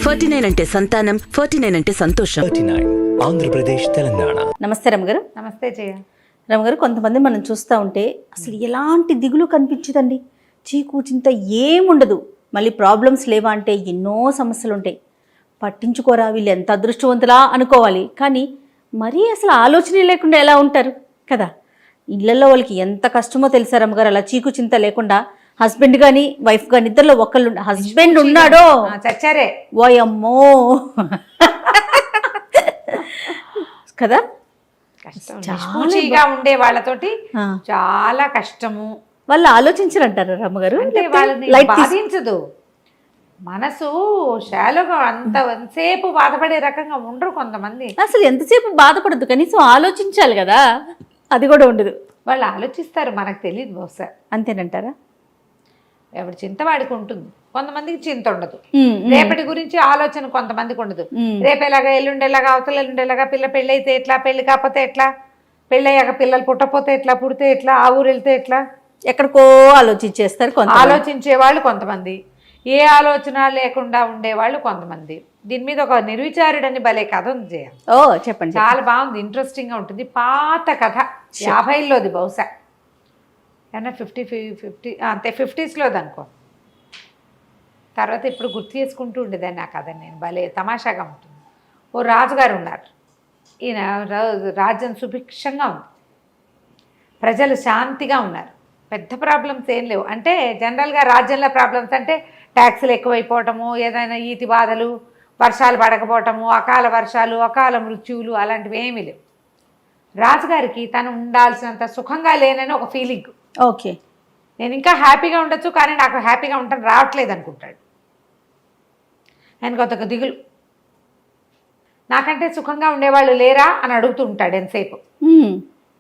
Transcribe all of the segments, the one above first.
49 అంటే సంతానం, 49 అంటే సంతోషం. 39 ఆంధ్రప్రదేశ్ తెలంగాణ. నమస్తే రమగారు. నమస్తే జయ. రమగారు, కొంతమంది మనం చూస్తూ ఉంటే అసలు ఎలాంటి దిగులు కనిపించదండి, చీకు చింత ఏముండదు, మళ్ళీ ప్రాబ్లమ్స్ లేవా అంటే ఎన్నో సమస్యలు ఉంటాయి. పట్టించుకోరా వీళ్ళు ఎంత అదృష్టవంతులా అనుకోవాలి, కానీ మరీ అసలు ఆలోచనే లేకుండా ఎలా ఉంటారు కదా. ఇళ్లలో వాళ్ళకి ఎంత కష్టమో తెలుసా రమ్మగారు, అలా చీకు చింత లేకుండా హస్బెండ్ కానీ వైఫ్ కానీ ఇద్దరిలో ఒకళ్ళు హస్బెండ్ ఉన్నాడో చచ్చారే ఓయమ్మో కదా. నిష్పూచిగా ఉండే వాళ్ళతోటి చాలా కష్టము. వాళ్ళు ఆలోచించరంటారు రమ్మగారు, అంటే వాళ్ళని బాధించదు మనసు, శాలుగా ఎంతసేపు బాధపడే రకంగా ఉండరు కొంతమంది. అసలు ఎంతసేపు బాధపడద్దు, కనీసం ఆలోచించాలి కదా, అది కూడా ఉండదు. వాళ్ళు ఆలోచిస్తారు, మనకు తెలియదు బహుశా. అంతేనంటారా? ఎవరి చింత వాడికి ఉంటుంది, కొంతమందికి చింత ఉండదు. రేపటి గురించి ఆలోచన కొంతమందికి ఉండదు. రేపు ఎలాగా, ఎల్లుండేలాగా, అవతల ఎల్లుండేలాగా, పిల్ల పెళ్ళి అయితే ఎట్లా, పెళ్లి కాకపోతే ఎట్లా, పెళ్ళయ్యాక పిల్లలు పుట్టపోతే ఎట్లా, పుడితే ఎట్లా, ఆ ఊరు వెళ్తే ఎట్లా, ఎక్కడికో ఆలోచించేస్తారు. ఆలోచించే వాళ్ళు కొంతమంది, ఏ ఆలోచన లేకుండా ఉండేవాళ్ళు కొంతమంది. దీని మీద ఒక నిర్విచారుడని భలే కథ ఉంది జయ. ఓ చెప్పండి. చాలా బాగుంది, ఇంట్రెస్టింగ్ గా ఉంటుంది. పాత కథ, 50లోది బహుశా, ఏమన్నా 50 అంతే 50స్లోది అనుకో. తర్వాత ఇప్పుడు గుర్తు చేసుకుంటూ ఉండేదాన్ని ఆ కథ నేను, భలే తమాషాగా ఉంటుంది. ఓ రాజుగారు ఉన్నారు, ఈయన రాజ్యం సుభిక్షంగా ఉంది, ప్రజలు శాంతిగా ఉన్నారు, పెద్ద ప్రాబ్లమ్స్ ఏం లేవు. అంటే జనరల్గా రాజ్యంలో ప్రాబ్లమ్స్ అంటే ట్యాక్సులు ఎక్కువైపోవటము, ఏదైనా ఈతి బాధలు, వర్షాలు పడకపోవటము, అకాల వర్షాలు, అకాల మృత్యువులు, అలాంటివి ఏమీ లేవు. రాజుగారికి తను ఉండాల్సినంత సుఖంగా లేనని ఒక ఫీలింగ్. ఓకే, నేను ఇంకా హ్యాపీగా ఉండొచ్చు, కానీ నాకు హ్యాపీగా ఉండటం రావట్లేదు అనుకుంటాడు. ఆయనకు ఒక దిగులు, నాకంటే సుఖంగా ఉండేవాళ్ళు లేరా అని అడుగుతూ ఉంటాడు ఎంతసేపు.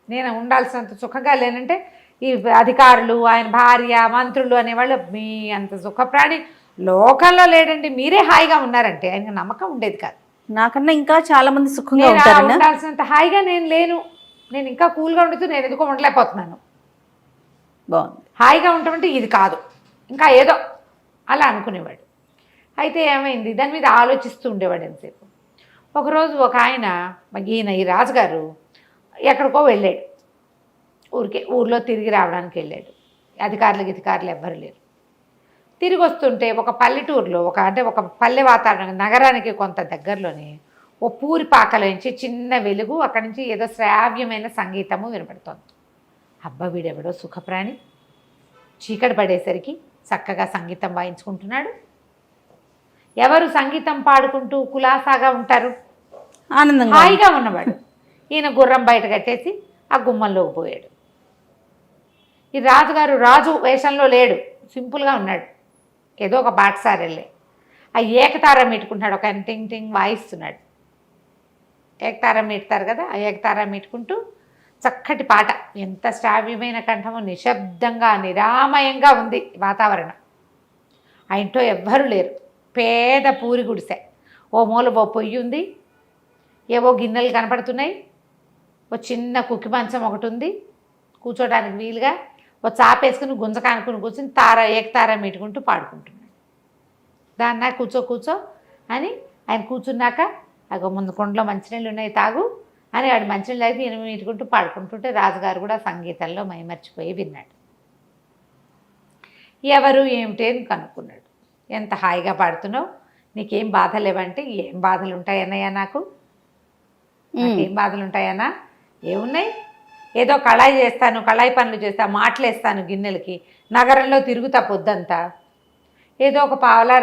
నేను ఉండాల్సినంత సుఖంగా లేనంటే ఈ అధికారులు, ఆయన భార్య, మంత్రులు అనేవాళ్ళు, మీ అంత సుఖప్రాణి లోకంలో లేడండి, మీరే హాయిగా ఉన్నారంటే ఆయనకు నమ్మకం ఉండేది కాదు. నాకన్నా ఇంకా చాలా మంది సుఖంగా ఉంటారు, ఉండాల్సినంత హాయిగా నేను లేను, నేను ఇంకా కూల్గా ఉండుతూ నేను ఎందుకో ఉండలేకపోతున్నాను. బాగుంది, హాయిగా ఉండటమంటే ఇది కాదు, ఇంకా ఏదో అలా అనుకునేవాడు. అయితే ఏమైంది, దాని మీద ఆలోచిస్తూ ఉండేవాడు ఎంతసేపు. ఒకరోజు ఒక ఆయన, ఈయన ఈ రాజుగారు ఎక్కడికో వెళ్ళాడు, ఊర్లో తిరిగి రావడానికి వెళ్ళాడు. అధికారులు ఎవ్వరు లేరు. తిరిగి వస్తుంటే ఒక పల్లెటూరులో ఒక పల్లె వాతావరణం, నగరానికి కొంత దగ్గరలోనే ఓ పూరి పాకలోంచి చిన్న వెలుగు, అక్కడి నుంచి ఏదో శ్రావ్యమైన సంగీతము వినపడుతోంది. అబ్బా వీడెవడో సుఖప్రాణి, చీకటి పడేసరికి చక్కగా సంగీతం వాయించుకుంటున్నాడు. ఎవరు సంగీతం పాడుకుంటూ కులాసాగా ఉంటారు, ఆనందంగా హాయిగా ఉన్నవాడు. ఈయన గుర్రం బయట కట్టేసి ఆ గుమ్మంలోకి పోయాడు. ఈ రాజుగారు రాజు వేషంలో లేడు, సింపుల్గా ఉన్నాడు, ఏదో ఒక బాటసారి వెళ్ళే ఆ ఏకతారం మీటుకుంటున్నాడు. ఒక ఆయన టింగ్ టింగ్ వాయిస్తున్నాడు, ఏకతారం మీటుతారు కదా, ఆ ఏకతారం మీటుకుంటూ చక్కటి పాట, ఎంత శ్రావ్యమైన కంఠము, నిశ్శబ్దంగా నిరామయంగా ఉంది వాతావరణం. ఆ ఇంట్లో ఎవ్వరూ లేరు, పేద పూరి గుడిసె, ఓ మూల ఓ పొయ్యి ఉంది, ఏవో గిన్నెలు కనపడుతున్నాయి, ఓ చిన్న కుక్కి మంచం ఒకటి ఉంది కూర్చోడానికి వీలుగా, ఓ చాపేసుకుని గుంజ కానుకుని కూర్చుని ఏకతార మీటుకుంటూ పాడుకుంటున్నాడు. దాన్నా కూర్చో అని ఆయన కూర్చున్నాక, అగో ముందు కొండలో మంచినీళ్ళు ఉన్నాయి తాగు అని వాడు మంచినీళ్ళు అయితే ఈయన మీటుకుంటూ పాడుకుంటుంటే రాజుగారు కూడా సంగీతంలో మైమర్చిపోయి విన్నాడు. ఎవరు ఏమిటి అని కనుక్కున్నాడు. ఎంత హాయిగా పాడుతున్నావు, నీకేం బాధ లేవంటే, ఏం బాధలు ఉంటాయన్నయ్యా, నాకేం బాధలు ఉంటాయన్నా, ఏమున్నాయి, ఏదో కళాయి పనులు చేస్తా, మాటలేస్తాను గిన్నెలకి, నగరంలో తిరుగుతా పొద్దంతా, ఏదో ఒక పావలా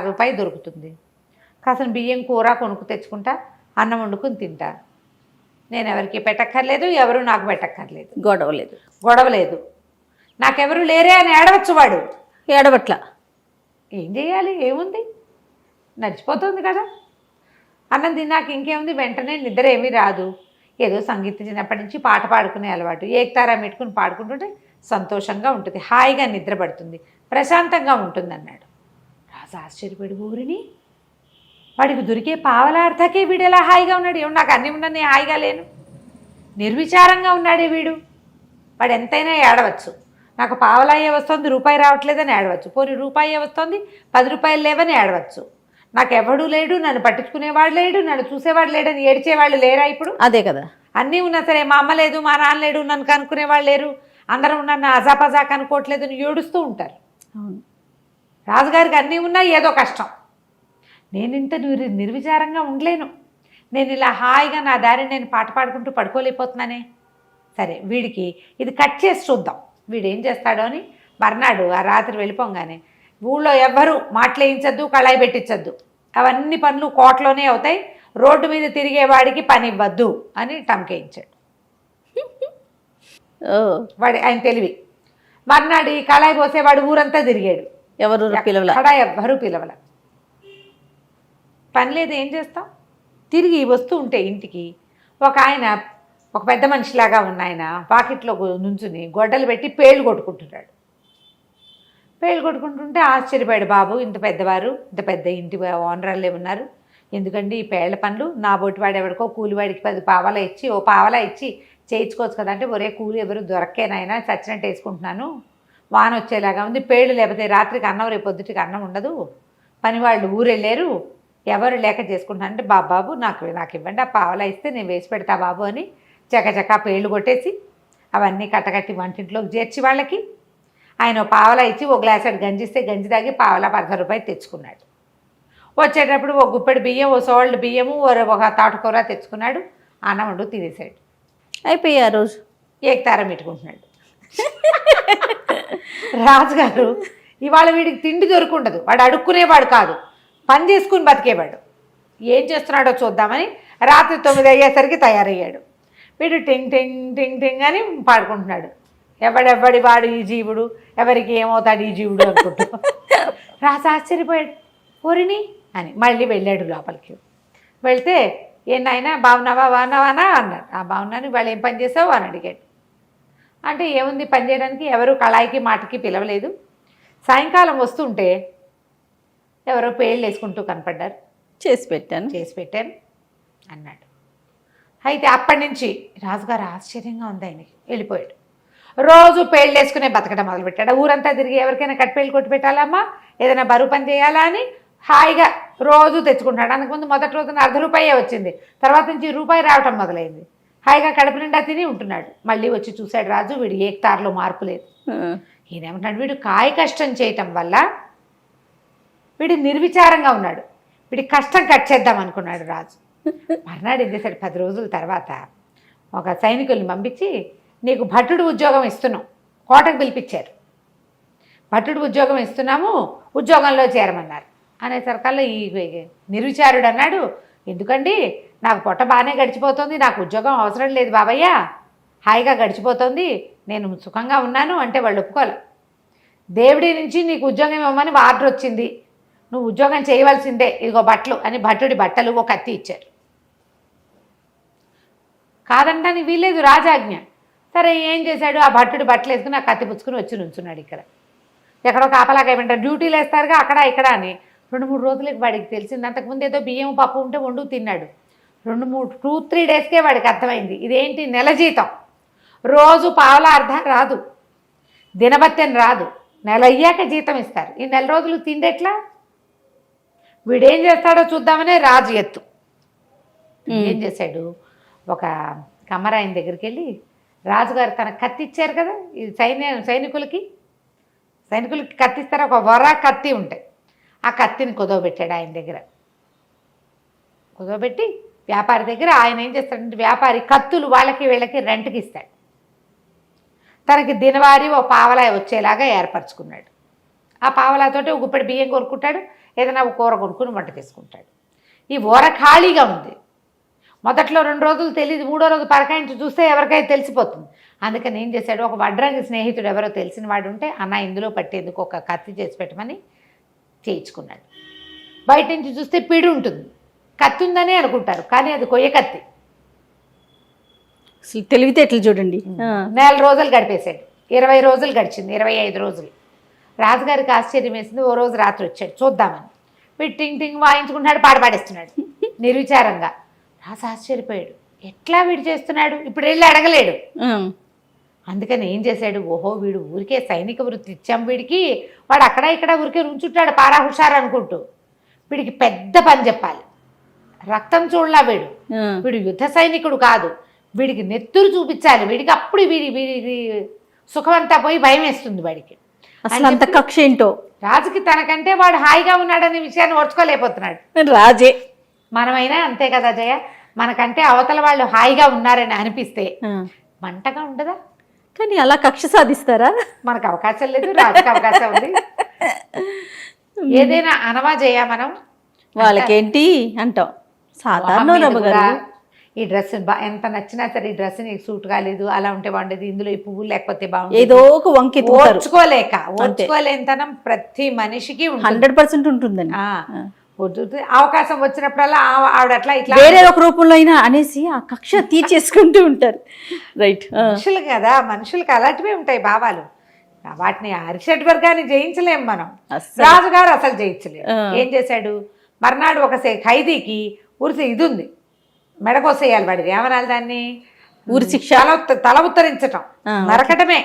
రూపాయి దొరుకుతుంది, కాసిన బియ్యం కూర కొనుక్కు తెచ్చుకుంటా, అన్నం వండుకుని తింటా, నేను ఎవరికి పెట్టక్కర్లేదు, ఎవరు నాకు పెట్టక్కర్లేదు, గొడవ లేదు, నాకెవరు లేరే అని ఏడవచ్చు. వాడు ఏడవట్ల, ఏం చేయాలి, ఏముంది, నడిచిపోతుంది కదా. అన్నం తిన్నాక ఇంకేముంది, వెంటనే నిద్ర ఏమీ రాదు, ఏదో సంగీతం చిన్నప్పటి నుంచి పాట పాడుకునే అలవాటు, ఏకతారా పెట్టుకుని పాడుకుంటుంటే సంతోషంగా ఉంటుంది, హాయిగా నిద్ర పడుతుంది, ప్రశాంతంగా ఉంటుంది అన్నాడు. రాజు ఆశ్చర్యపడి, ఊరిని వాడికి దొరికే పావలార్థకే వీడు ఎలా హాయిగా ఉన్నాడు, ఏమో నాకు అన్నీ ఉన్నా నేను హాయిగా లేను, నిర్విచారంగా ఉన్నాడే వీడు, వాడు ఎంతైనా ఏడవచ్చు, నాకు పావలాయే వస్తుంది రూపాయి రావట్లేదని ఏడవచ్చు, పోనీ రూపాయే వస్తుంది 10 రూపాయలు లేవని ఏడవచ్చు, నాకెవడూ లేడు, నన్ను పట్టించుకునేవాడు లేడు, నన్ను చూసేవాడు లేడని ఏడ్చేవాళ్ళు లేరా ఇప్పుడు? అదే కదా. అన్నీ ఉన్నా సరే మా అమ్మ లేదు, మా నాన్న లేడు, నన్ను కనుక్కునేవాళ్ళు లేరు, అందరూ నన్ను అజాపజా కనుక్కోవట్లేదు అని ఏడుస్తూ ఉంటారు. అవును. రాజుగారికి అన్నీ ఉన్నా ఏదో కష్టం. నేను ఇంత నిర్విచారంగా ఉండలేను, నేను ఇలా హాయిగా నా దారిని నేను పాట పాడుకుంటూ పడుకోలేకపోతున్నానే. సరే వీడికి ఇది కట్ చేసి చూద్దాం, వీడు ఏం చేస్తాడో అని మర్నాడు ఆ రాత్రి వెళ్ళిపోగానే ఊళ్ళో ఎవ్వరూ మాటలేయించద్దు, కళాయి పెట్టించద్దు, అవన్నీ పనులు కోటలోనే అవుతాయి, రోడ్డు మీద తిరిగేవాడికి పని ఇవ్వద్దు అని టంకేయించాడు. వాడి ఆయన తెలివి. మర్నాడు ఈ కళాయి పోసేవాడు ఊరంతా తిరిగాడు, ఎవరు పిలవల, కళాయి ఎవ్వరూ పిలవల. పని లేదు, ఏం చేస్తాం? తిరిగి వస్తూ ఉంటే ఇంటికి ఒక ఆయన, ఒక పెద్ద మనిషిలాగా ఉన్న ఆయన పాకెట్లో నుంచుని గొడ్డలు పెట్టి పేళ్ళు కొట్టుకుంటున్నాడు. పేళ్ళు కొట్టుకుంటుంటే ఆశ్చర్యపోయాడు. బాబు, ఇంత పెద్దవారు, ఇంత పెద్ద ఇంటి ఓనర్లే ఉన్నారు, ఎందుకండి ఈ పేళ్ల పనులు? నా బొట్టివాడు ఎవరికో కూలివాడికి 10 పావలా ఇచ్చి, ఓ పావలా ఇచ్చి చేయించుకోవచ్చు కదంటే, ఒరే కూలి ఎవరు దొరక్కేనాయనా, చచ్చినట్టు వేసుకుంటున్నాను, వాన వచ్చేలాగా ఉంది, పేళ్ళు లేకపోతే రాత్రికి అన్నం, రేపు పొద్దుటికి అన్నం ఉండదు, పనివాళ్ళు ఊరెళ్ళారు, ఎవరు లేక చేసుకుంటున్నానంటే, బాబు నాకు ఇవ్వండి, ఆ పావలా ఇస్తే నేను వేసి పెడతా బాబు అని చకచకా పేళ్ళు కొట్టేసి అవన్నీ కట్టకట్టి వంటింట్లోకి చేర్చి వాళ్ళకి ఆయన పావలా ఇచ్చి ఓ గ్లాసెడ్ గంజిస్తే గంజి తాగి పావలా 10 రూపాయలు తెచ్చుకున్నాడు. వచ్చేటప్పుడు ఒక గుప్పెడు బియ్యం, ఓ సోల్డ్ బియ్యము, ఒక తాటుకూర తెచ్చుకున్నాడు. అన్నం వండు తినేసాడు. అయిపోయి ఆ రోజు ఏకతారం పెట్టుకుంటున్నాడు. రాజుగారు ఇవాళ వీడికి తిండి దొరుకుండదు, వాడు అడుక్కునేవాడు కాదు, పని చేసుకుని బతికేవాడు. ఏం చేస్తున్నాడో చూద్దామని రాత్రి 9 అయ్యేసరికి తయారయ్యాడు. వీడు టింగ్ టింగ్ టింగ్ టింగ్ అని పాడుకుంటున్నాడు. ఎవడెవ్వడి వాడు ఈ జీవుడు, ఎవరికి ఏమవుతాడు ఈ జీవుడు అనుకుంటూ. రాజు ఆశ్చర్యపోయాడు. ఓరిని అని మళ్ళీ వెళ్ళాడు లోపలికి. వెళ్తే నాయనా బాగున్నావా అన్నాడు. ఆ బాగున్నాను, ఇవాళ ఏం పని చేసావు అని అడిగాడు. అంటే ఏముంది పని చేయడానికి, ఎవరు కళాయికి మాటకి పిలవలేదు, సాయంకాలం వస్తుంటే ఎవరో పేళ్ళు వేసుకుంటూ కనపడ్డారు, చేసి పెట్టాను అన్నాడు. అయితే అప్పటి నుంచి రాజుగారు ఆశ్చర్యంగా ఉంది ఆయనకి. వెళ్ళిపోయాడు. రోజు పేళ్ళు వేసుకునే బతకడం మొదలుపెట్టాడు. ఊరంతా తిరిగి ఎవరికైనా కట్టిపేళ్ళు కొట్టి పెట్టాలమ్మా, ఏదైనా బరువు పని చేయాలా అని హాయిగా రోజు తెచ్చుకుంటాడు. అందుకుముందు మొదటి రోజున ₹1 వచ్చింది, తర్వాత నుంచి ₹1 రావటం మొదలైంది. హాయిగా కడుపు నిండా తిని ఉంటున్నాడు. మళ్ళీ వచ్చి చూశాడు రాజు, వీడు ఏకతారులో మార్పు లేదు. ఈయనేమంటున్నాడు, వీడు కాయ కష్టం చేయటం వల్ల వీడు నిర్విచారంగా ఉన్నాడు, వీడి కష్టం కట్ చేద్దాం అనుకున్నాడు రాజు. మర్నాడు ఏం చేశాడు, 10 రోజుల తర్వాత ఒక సైనికుల్ని పంపించి, నీకు భటుడు ఉద్యోగం ఇస్తున్నాం, కోటకు పిలిపించారు, భటుడు ఉద్యోగం ఇస్తున్నాము, ఉద్యోగంలో చేరమన్నారు. అనేసరికల్లా ఈ నిర్విచారుడు అన్నాడు, ఎందుకండి నాకు పొట్ట బాగానే గడిచిపోతుంది, నాకు ఉద్యోగం అవసరం లేదు బాబయ్య, హాయిగా గడిచిపోతుంది, నేను సుఖంగా ఉన్నాను అంటే వాళ్ళు ఒప్పుకోలే. దేవుడి నుంచి నీకు ఉద్యోగం ఇవ్వమని ఆర్డర్ వచ్చింది, నువ్వు ఉద్యోగం చేయవలసిందే, ఇదిగో బట్టలు అని భటుడి బట్టలు ఒక కత్తి ఇచ్చారు. కాదంటాని వీలేదు, రాజాజ్ఞ. సరే ఏం చేశాడు, ఆ భట్టుడు బట్టలు వేసుకుని ఆ కత్తి పుచ్చుకుని వచ్చి నుంచున్నాడు. ఇక్కడ ఎక్కడో కాపలాగా ఏమంటారు, డ్యూటీలు వేస్తారుగా అక్కడ ఇక్కడ అని. 2-3 రోజులకి వాడికి తెలిసింది. అంతకుముందు ఏదో బియ్యం పప్పు ఉంటే వండు తిన్నాడు. 2-3 డేస్కే వాడికి అర్థమైంది, ఇదేంటి నెల జీతం, రోజు పావలా అర్ధం రాదు, దినబత్తెని రాదు, నెల అయ్యాక జీతం ఇస్తారు, ఈ నెల రోజులు తిండెట్లా? వీడేం చేస్తాడో చూద్దామనే రాజు ఎత్తు. ఏం చేశాడు, ఒక కమ్మరాయన దగ్గరికి వెళ్ళి, రాజుగారు తన కత్తి ఇచ్చారు కదా, ఈ సైనికులకి కత్తిస్తారు, ఒక వర కత్తి ఉంటాయి, ఆ కత్తిని కుదవబెట్టాడు ఆయన దగ్గర. కుదవబెట్టి వ్యాపారి దగ్గర ఆయన ఏం చేస్తాడంటే, వ్యాపారి కత్తులు వాళ్ళకి వీళ్ళకి రెంట్కి ఇస్తాడు. తనకి దినవారీ ఓ పావలా వచ్చేలాగా ఏర్పరచుకున్నాడు. ఆ పావలాతోటి ఒక గుప్పెడు బియ్యం కొనుక్కుంటాడు, ఏదైనా ఒక కూర కొనుక్కుని వంట చేసుకుంటాడు. ఈ ఊర ఖాళీగా ఉంది. మొదట్లో 2 రోజులు తెలియదు, 3వ రోజు పరకాయించి చూస్తే ఎవరికైనా తెలిసిపోతుంది. అందుకని ఏం చేశాడు, ఒక వడ్రంగి స్నేహితుడు ఎవరో తెలిసిన వాడు ఉంటే, అన్న ఇందులో పట్టేందుకు ఒక కత్తి చేసి పెట్టమని చేయించుకున్నాడు. బయట నుంచి చూస్తే పిడి ఉంటుంది, కత్తి ఉందనే అనుకుంటారు, కానీ అది కొయ్య కత్తి. తెలివితేటలు చూడండి. 4 రోజులు గడిపేశాడు. 20 రోజులు గడిచింది, 25 రోజులు. రాజుగారికి ఆశ్చర్యం వేసింది. ఓ రోజు రాత్రి వచ్చాడు చూద్దామని. వీడు టింగ్ టింగ్ వాయించుకుంటున్నాడు, పాడపాడేస్తున్నాడు నిర్విచారంగా. రాజు ఆశ్చర్యపోయాడు, ఎట్లా వీడు చేస్తున్నాడు, ఇప్పుడు వెళ్ళి అడగలేడు. అందుకని ఏం చేశాడు, ఓహో వీడు ఊరికే సైనిక వృత్తి ఇచ్చాం వీడికి, వాడు అక్కడ ఇక్కడ ఊరికే ఉంచుంటాడు పారా హుషారు అనుకుంటూ. వీడికి పెద్ద పని చెప్పాలి. రక్తం చూడలా వీడు, ఆ. వీడు యుద్ధ సైనికుడు కాదు, వీడికి నెత్తురు చూపించాలి. వీడికి అప్పుడు వీడి సుఖమంతా పోయి భయం వేస్తుంది వాడికి. అసలు అంత కక్ష ఏంటో రాజుకి తనకంటే వాడు హాయిగా ఉన్నాడనే విషయాన్ని ఓర్చుకోలేకపోతున్నాడు. రాజే. మనమైనా అంతే కదా జయ, మనకంటే అవతల వాళ్ళు హాయిగా ఉన్నారని అనిపిస్తే ఆ. మంటగా ఉండదా? కానీ అలా కక్ష సాధిస్తారా? మనకు అవకాశం లేదు, రాజుకి అవకాశం ఉంది. ఏదైనా అనవా జయ మనం, వాళ్ళకేంటి అంటాం. సాధారణ మొహం మీద రమ్మ కూడా గారు. ఈ డ్రెస్ ఎంత నచ్చినా సరే ఈ డ్రెస్ నీకు సూట్ కాలేదు, అలా ఉంటే బాగుండేది, ఇందులో ఈ పువ్వు లేకపోతే బాగుండేది, ఏదో ఒక వంక ఎత్తుతారు. ఓర్చుకోలేనితనం ప్రతి మనిషికి ఉంటుంది. 100% ఉంటుందండి. అవకాశం వచ్చినప్పుడల్లా ఆవిడ అట్లా ఇట్లా వేరే ఒక రూపంలో అయినా అనేసి ఆ కక్ష తీర్చేసుకుంటూ ఉంటారు. రైట్. మనుషులు కదా, మనుషులకు అలాంటివే ఉంటాయి భావాలు. వాటిని అరిషడ్ వర్గాన్ని జయించలేం మనం. అస్సలు. రాజుగారు అసలు జయించలేము. ఏం చేశాడు, మర్నాడు ఒక ఖైదీకి ఉరిసి ఇది ఉంది, మెడకోసేయాలి వాడిది, ఏమనాలి దాన్ని, ఊరి శిక్ష, తల ఉత్తరించటం, నరకటమే.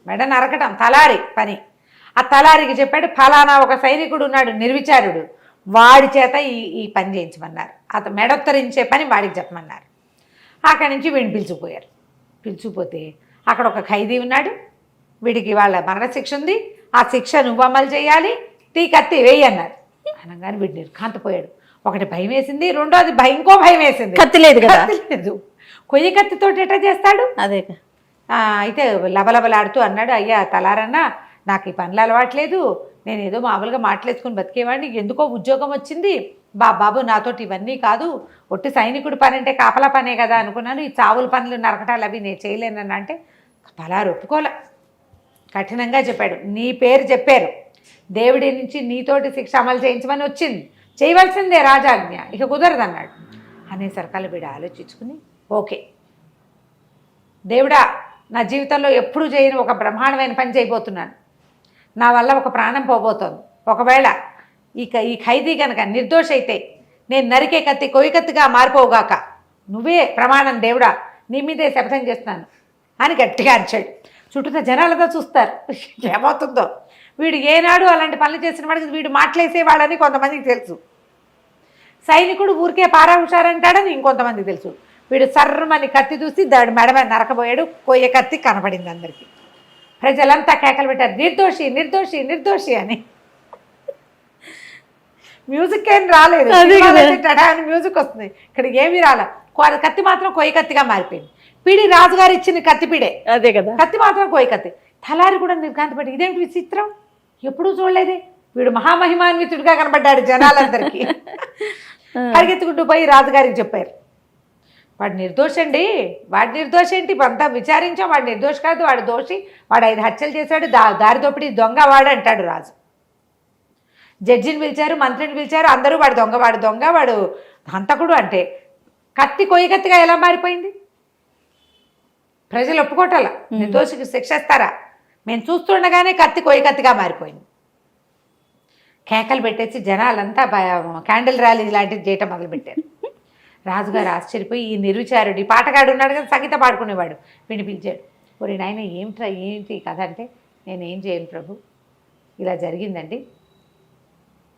మెడ నరకటం తలారి పని. ఆ తలారికి చెప్పాడు, ఫలానా ఒక సైనికుడు ఉన్నాడు నిర్విచారుడు, వాడి చేత ఈ పని చేయించమన్నారు. అతను మెడొత్తరించే పని వాడికి చెప్పమన్నారు. అక్కడి నుంచి వీడిని పిలుచుకుపోయారు. పిలుచుకుపోతే అక్కడ ఒక ఖైదీ ఉన్నాడు, వీడికి వాళ్ళ మరణశిక్ష ఉంది, ఆ శిక్ష నువ్వు అమలు చేయాలి, కత్తి వేయి అన్నారు. అనగానే వీడు నిర్ఘాంతపోయాడు. ఒకటి భయం వేసింది, రెండోది ఇంకో భయం వేసింది. కత్తి లేదు కదా, లేదు. కొయ్య కత్తితో ఎట్లా చేస్తాడు? అదే. అయితే లబలబలాడుతూ అన్నాడు, అయ్యా తలారన్నా, నాకు ఈ పనులు అలవాట్లేదు, నేను ఏదో మామూలుగా మాటలేసుకుని బతికేవాడిని, ఎందుకో ఉద్యోగం వచ్చింది, బాబు నాతోటి ఇవన్నీ కాదు, ఒట్టి సైనికుడు పని అంటే కాపలా పనే కదా అనుకున్నాను, ఈ చావుల పనులు నరకటాలు అవి నేను చేయలేనని అంటే తలారు ఒప్పుకోలే. కఠినంగా చెప్పాడు, నీ పేరు చెప్పారు, దేవుడి నుంచి నీతోటి శిక్ష అమలు చేయించమని వచ్చింది, చేయవలసిందే రాజాజ్ఞ, ఇక కుదరదన్నాడు. అనేసరికల్లా వీడు ఆలోచించుకుని, ఓకే దేవుడా, నా జీవితంలో ఎప్పుడూ చేయని ఒక బ్రహ్మాండమైన పని చేయబోతున్నాను, నా వల్ల ఒక ప్రాణం పోబోతోంది, ఒకవేళ ఈ ఖైదీ కనుక నిర్దోష అయితే నేను నరికే కత్తి కొయ్య కత్తిగా మారిపోవుగాక, నువ్వే ప్రమాణం దేవుడా, నీ మీదే శపథం చేస్తున్నాను అని గట్టిగా అరిచాడు. చుట్టూ జనాలతో చూస్తారు ఏమవుతుందో. వీడు ఏనాడు అలాంటి పనులు చేసిన వాడికి వీడు మాటలేసేవాడని కొంతమందికి తెలుసు, సైనికుడు ఊరికే పారా హుషారంటాడని ఇంకొంతమందికి తెలుసు. వీడు సర్రమని కత్తి చూసి దాడి మెడమ నరకబోయాడు, కొయ్య కత్తి కనపడింది అందరికీ. ప్రజలంతా కేకలు పెట్టారు, నిర్దోషి నిర్దోషి నిర్దోషి అని. మ్యూజిక్ ఏం రాలేదు, అని మ్యూజిక్ వస్తుంది, ఇక్కడ ఏమీ రాలే. కత్తి మాత్రం కొయ్య కత్తిగా మారిపోయింది. పిడి రాజుగారు ఇచ్చిన కత్తి పిడే, అదే కదా, కత్తి మాత్రం కొయ్య కత్తి. తలారి కూడా నిర్ఘాంతపడి, ఇదేంటి విచిత్రం, ఎప్పుడూ చూడలేదే, వీడు మహామహిమాన్వితుడిగా కనబడ్డాడు జనాలందరికీ. పరిగెత్తుకుంటూ పోయి రాజుగారికి చెప్పారు, వాడు నిర్దోషండి, వాడి నిర్దోష ఏంటి, అంతా విచారించాం, వాడు నిర్దోష కాదు, వాడు దోషి, వాడు 5 హత్యలు చేశాడు, దారి దోపిడీ దొంగ వాడు అంటాడు రాజు. జడ్జిని పిలిచారు, మంత్రిని పిలిచారు, అందరూ వాడు దొంగ వాడు హంతకుడు అంటే కత్తి కొయ్య కత్తిగా ఎలా మారిపోయింది? ప్రజలు ఒప్పుకోవటాల, నిర్దోషికి శిక్షిస్తారా? మేము చూస్తుండగానే కత్తి కొయ్య కత్తిగా మారిపోయింది. కేకలు పెట్టేసి జనాలంతా క్యాండిల్ ర్యాలీ లాంటిది చేయటం మొదలుపెట్టారు. రాజుగారు ఆశ్చర్యపోయి, ఈ నిర్విచారుడు, ఈ పాటగాడు ఉన్నాడు కదా, సంగీత పాడుకునేవాడు, వీడిని పిలిచాడు. ఒరే నాయన ఏంటి కథ అంటే, నేనేం చేయను ప్రభు, ఇలా జరిగిందండి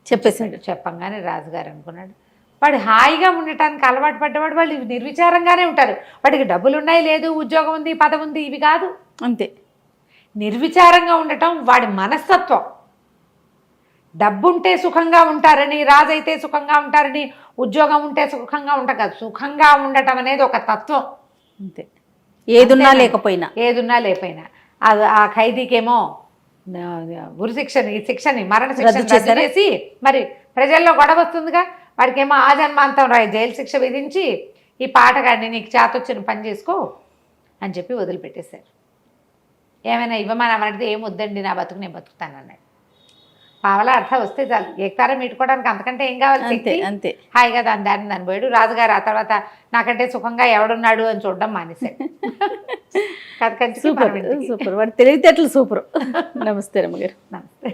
చెప్పేశాడు. చెప్పంగానే రాజుగారు అనుకున్నాడు, వాడు హాయిగా ఉండటానికి అలవాటు పడ్డవాడు, వాళ్ళు నిర్విచారంగానే ఉంటారు, వాడికి డబ్బులు ఉన్నాయి, లేదు ఉద్యోగం ఉంది, పదవి ఉంది, ఇవి కాదు, అంతే. నిర్విచారంగా ఉండటం వాడి మనస్తత్వం. డబ్బుంటే సుఖంగా ఉంటారని, రాజైతే సుఖంగా ఉంటారని, ఉద్యోగం ఉంటే సుఖంగా ఉంటాం కాదు, సుఖంగా ఉండటం అనేది ఒక తత్వం, అంతే. ఏదున్నా లేకపోయినా ఆ ఖైదీకేమో శిక్షని మరణ శిక్ష చేసి, మరి ప్రజల్లో గొడవ వస్తుందిగా, వాడికేమో ఆజన్మాంతం జైలు శిక్ష విధించి, ఈ పాటగాడిని నీకు చేతొచ్చిన పని చేసుకో అని చెప్పి వదిలిపెట్టేశారు. ఏమైనా ఇవ్వమని అడిగితే ఏం వద్దండి, నా బతుకు నేను బతుకుతానన్నాడు. పావలా అర్థం వస్తే చాలు, ఏకతారం మీటుకోవడానికి అంతకంటే ఏం కావాలి, అంతే. హాయిగా దాన్ని పోయాడు. రాజుగారు ఆ తర్వాత నాకంటే సుఖంగా ఎవడున్నాడు అని చూడడం మానేశాడు. సూపర్, వాడి తెలివితేటలు సూపర్. నమస్తే రమ్మగారు. నమస్తే.